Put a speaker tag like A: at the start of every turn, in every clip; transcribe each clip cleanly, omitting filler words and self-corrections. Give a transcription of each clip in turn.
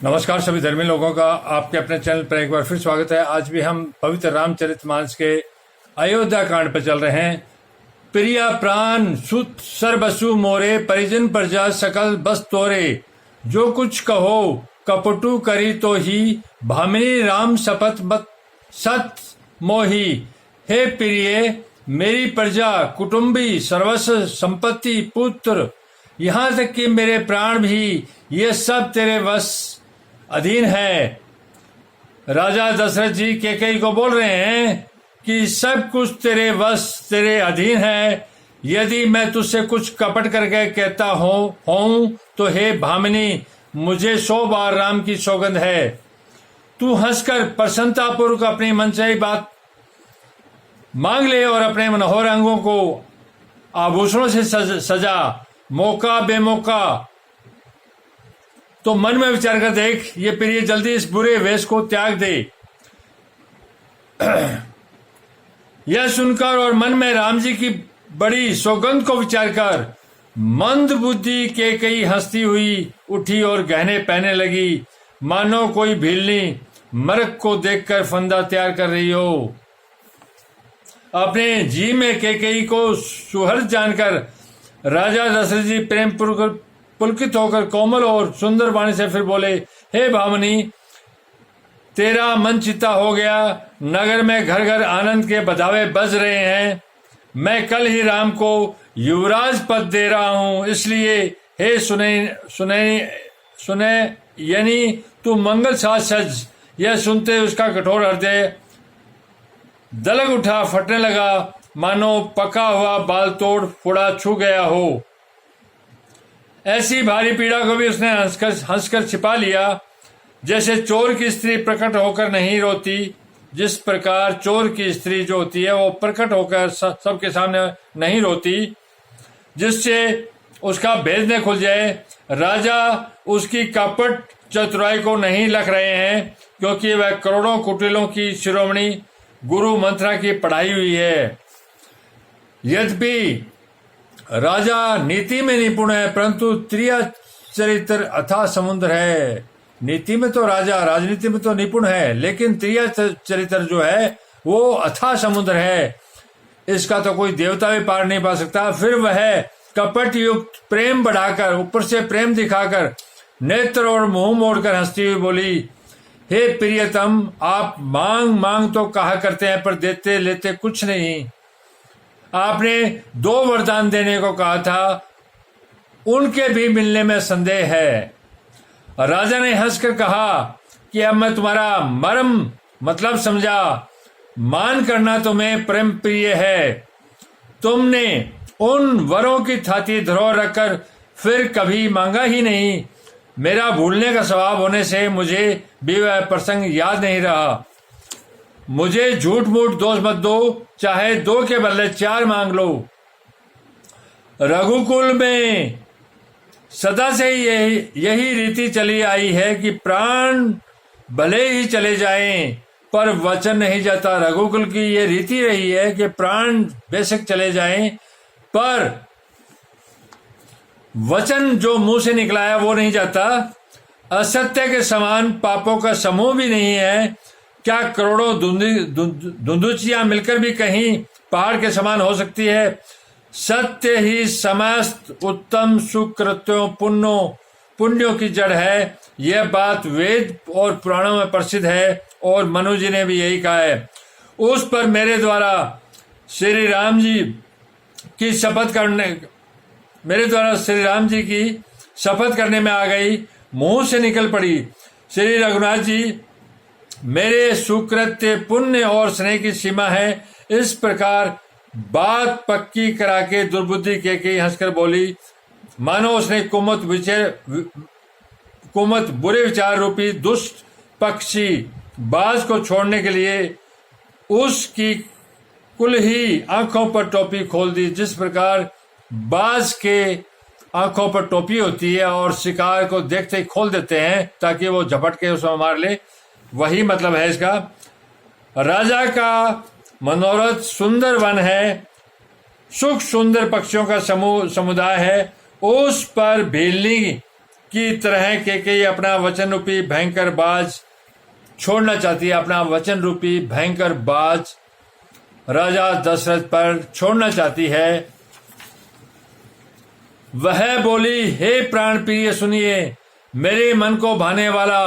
A: नमस्कार सभी धर्मी लोगों का आपके अपने चैनल पर एक बार फिर स्वागत है। आज भी हम पवित्र रामचरितमानस के अयोध्या कांड पर चल रहे हैं। प्रिया प्राण सुत सर्वसु मोरे, परिजन प्रजा सकल बस तोरे। जो कुछ कहो कपटु करी तो ही, भामिनी राम शपथ मत सत मोही। हे प्रिय मेरी प्रजा कुटुंबी सर्वस्व संपत्ति पुत्र, यहाँ तक कि मेरे प्राण भी, ये सब तेरे वश अधीन है। राजा दशरथ जी कैकेयी को बोल रहे हैं कि सब कुछ तेरे वश तेरे अधीन है। यदि मैं तुझसे कुछ कपट करके कहता हूं तो हे भामिनी, मुझे 100 बार राम की सौगंध है। तू हंसकर प्रसन्नतापूर्वक अपनी मनचाही बात मांग ले और अपने मनोहर अंगों को आभूषणों से सजा। मौका बेमौका तो मन में विचार कर देख, ये प्रिय जल्दी इस बुरे वेश को त्याग दे। यह सुनकर और मन में राम जी की बड़ी सौगंध को विचार कर मंद बुद्धि कैकेयी हंसती हुई उठी और गहने पहने लगी, मानो कोई भीलनी मर्क को देखकर फंदा तैयार कर रही हो। अपने जी में कैकेयी को सुहर्ष जानकर राजा दशरथ जी प्रेम पुलकित होकर कोमल और सुंदर वाणी से फिर बोले, हे भामिनी, तेरा मन चित्ता हो गया। नगर में घर घर आनंद के बधावे बज रहे हैं। मैं कल ही राम को युवराज पद दे रहा हूं, इसलिए हे सुने यानी तू मंगल साज सज। यह सुनते उसका कठोर हृदय दलक उठा, फटने लगा, मानो पका हुआ बाल तोड़ फुड़ा छू गया हो। ऐसी भारी पीड़ा को भी उसने हंसकर छिपा लिया, जैसे चोर की स्त्री प्रकट होकर नहीं रोती। जिस प्रकार चोर की स्त्री जो होती है वो प्रकट होकर सबके सामने नहीं रोती, जिससे उसका भेद न खुल जाए। राजा उसकी कपट चतुराई को नहीं लख रहे हैं, क्योंकि वह करोड़ों कुटिलों की शिरोमणि गुरु मंत्रा की पढ़ाई हुई है। यद्यपि राजा नीति में निपुण है, परंतु त्रिया चरित्र अथाह समुद्र है। नीति में तो राजा राजनीति में तो निपुण है, लेकिन त्रिया चरित्र जो है वो अथाह समुद्र है। इसका तो कोई देवता भी पार नहीं पा सकता। फिर वह कपट युक्त प्रेम बढ़ाकर, ऊपर से प्रेम दिखाकर, नेत्र और मुंह मोड़कर हंसती हुई बोली, हे प्रियतम, आप मांग मांग तो कहा करते हैं, पर देते लेते कुछ नहीं। आपने 2 वरदान देने को कहा था, उनके भी मिलने में संदेह है। राजा ने हंसकर कहा कि अब मैं तुम्हारा मर्म मतलब समझा। मान करना तुम्हें परम प्रिय है। तुमने उन वरों की थाती धरोहर रखकर फिर कभी मांगा ही नहीं। मेरा भूलने का स्वभाव होने से मुझे भी वह प्रसंग याद नहीं रहा। मुझे झूठ मूठ दोष मत दो, चाहे 2 के बदले 4 मांग लो। रघुकुल में सदा से यही रीति चली आई है कि प्राण भले ही चले जाएं, पर वचन नहीं जाता। रघुकुल की ये रीति रही है कि प्राण बेशक चले जाएं, पर वचन जो मुंह से निकला है वो नहीं जाता। असत्य के समान पापों का समूह भी नहीं है। क्या करोड़ों धुंधुचियां मिलकर भी कहीं पहाड़ के समान हो सकती है? सत्य ही समस्त उत्तम सुकृत्यों पुण्यों की जड़ है। यह बात वेद और पुराणों में प्रसिद्ध है, और मनु जी ने भी यही कहा है। उस पर मेरे द्वारा श्री राम जी की शपथ करने में आ गई, मुंह से निकल पड़ी। श्री रघुनाथ जी, मेरे सुकृत्य पुण्य और स्नेह की सीमा है। इस प्रकार बात पक्की करा के दुर्बुद्धि कैकेयी हंसकर बोली, मानो उसने कुमत बुरे विचार रूपी दुष्ट पक्षी बाज को छोड़ने के लिए उसकी कुल ही आंखों पर टोपी खोल दी। जिस प्रकार बाज के आंखों पर टोपी होती है और शिकार को देखते ही खोल देते हैं ताकि वो झपट के उसमें मार ले, वही मतलब है इसका। राजा का मनोरथ सुंदर वन है, सुख सुंदर पक्षियों का समुदाय है। उस पर भीलनी की तरह कैकेयी अपना वचन रूपी भयंकर बाज छोड़ना चाहती है, अपना वचन रूपी भयंकर बाज राजा दशरथ पर छोड़ना चाहती है। वह बोली, हे प्राण प्रिय सुनिए, मेरे मन को भाने वाला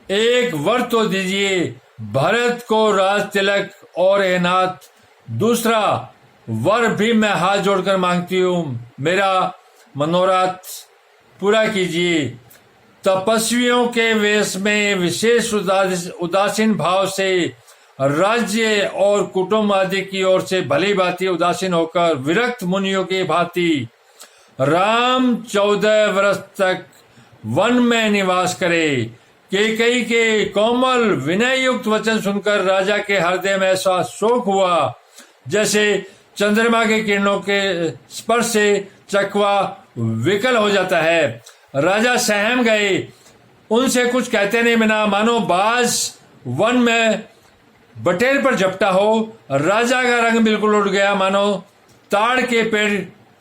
A: एक वर तो दीजिए, भरत को राज तिलक और एनाथ। दूसरा वर भी मैं हाथ जोड़कर मांगती हूं, मेरा मनोरथ पूरा कीजिए। तपस्वियों के वेश में विशेष उदासीन भाव से राज्य और कुटुंब आदि की ओर से भली भांति उदासीन होकर विरक्त मुनियों की भांति राम 14 वर्ष तक वन में निवास करे। कैकेयी के कोमल विनय युक्त वचन सुनकर राजा के हृदय में ऐसा शोक हुआ जैसे चंद्रमा के किरणों के स्पर्श से चकवा विकल हो जाता है। राजा सहम गए, उनसे कुछ कहते नहीं बिना मानो बाज वन में बटेर पर झपटा हो। राजा का रंग बिल्कुल उड़ गया, मानो ताड़ के पेड़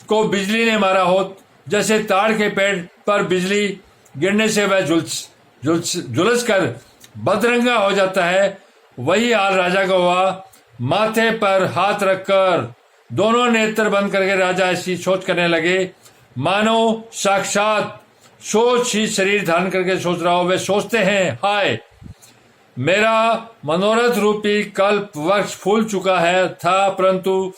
A: को बिजली ने मारा हो। जैसे ताड़ के पेड़ पर बिजली गिरने से वह झुलस कर बदरंगा हो जाता है, वही हाल राजा का हुआ। माथे पर हाथ रखकर दोनों नेत्र बंद करके राजा ऐसी सोच करने लगे मानो साक्षात सोच ही शरीर धारण करके सोच रहा हो। वे सोचते हैं, हाय मेरा मनोरथ रूपी कल्प वृक्ष फूल चुका है था, परंतु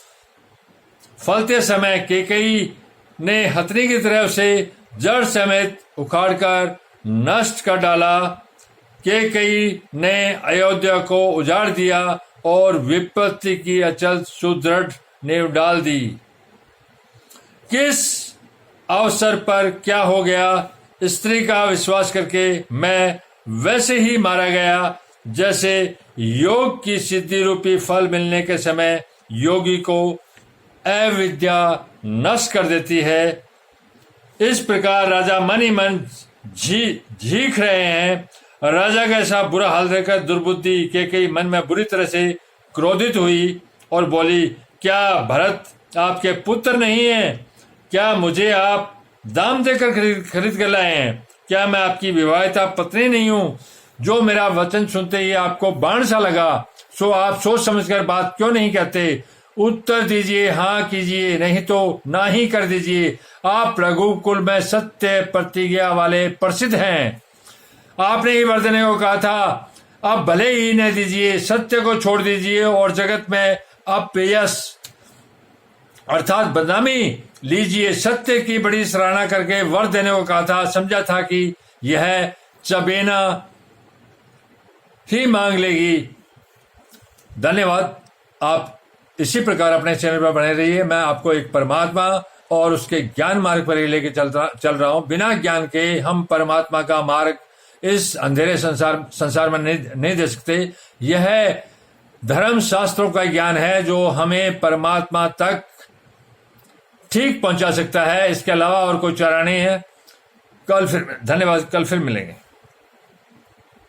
A: फलते समय कैकेयी ने हथनी की तरह उसे जड़ समेत उखाड़कर नष्ट कर डाला। कैकेयी ने अयोध्या को उजाड़ दिया और विपत्ति की अचल सुदृढ़ नींव डाल दी। किस अवसर पर क्या हो गया? स्त्री का विश्वास करके मैं वैसे ही मारा गया जैसे योग की सिद्धि रूपी फल मिलने के समय योगी को अविद्या नष्ट कर देती है। इस प्रकार राजा मन ही मन झीक रहे हैं। राजा का ऐसा बुरा हाल देखकर दुर्बुद्धि कैकेयी मन में बुरी तरह से क्रोधित हुई और बोली, क्या भरत आपके पुत्र नहीं है? क्या मुझे आप दाम देकर खरीद कर लाए हैं? क्या मैं आपकी विवाहिता पत्नी नहीं हूं? जो मेरा वचन सुनते ही आपको बाण सा लगा, सो आप सोच समझकर बात क्यों नहीं कहते? उत्तर दीजिए, हाँ कीजिए, नहीं तो ना ही कर दीजिए। आप रघुकुल में सत्य प्रतिज्ञा वाले प्रसिद्ध हैं। आपने ही वर देने को कहा था, अब भले ही न दीजिए, सत्य को छोड़ दीजिए और जगत में अपयश अर्थात बदनामी लीजिए। सत्य की बड़ी सराहना करके वर देने को कहा था, समझा था कि यह चबेना ही मांग लेगी। धन्यवाद। आप इसी प्रकार अपने चैनल पर बने रहिए। मैं आपको एक परमात्मा और उसके ज्ञान मार्ग पर ही लेके चल रहा हूं। बिना ज्ञान के हम परमात्मा का मार्ग इस अंधेरे संसार में नहीं दे सकते। यह धर्म शास्त्रों का ज्ञान है जो हमें परमात्मा तक ठीक पहुंचा सकता है। इसके अलावा और कोई चारा नहीं है। धन्यवाद। कल फिर मिलेंगे।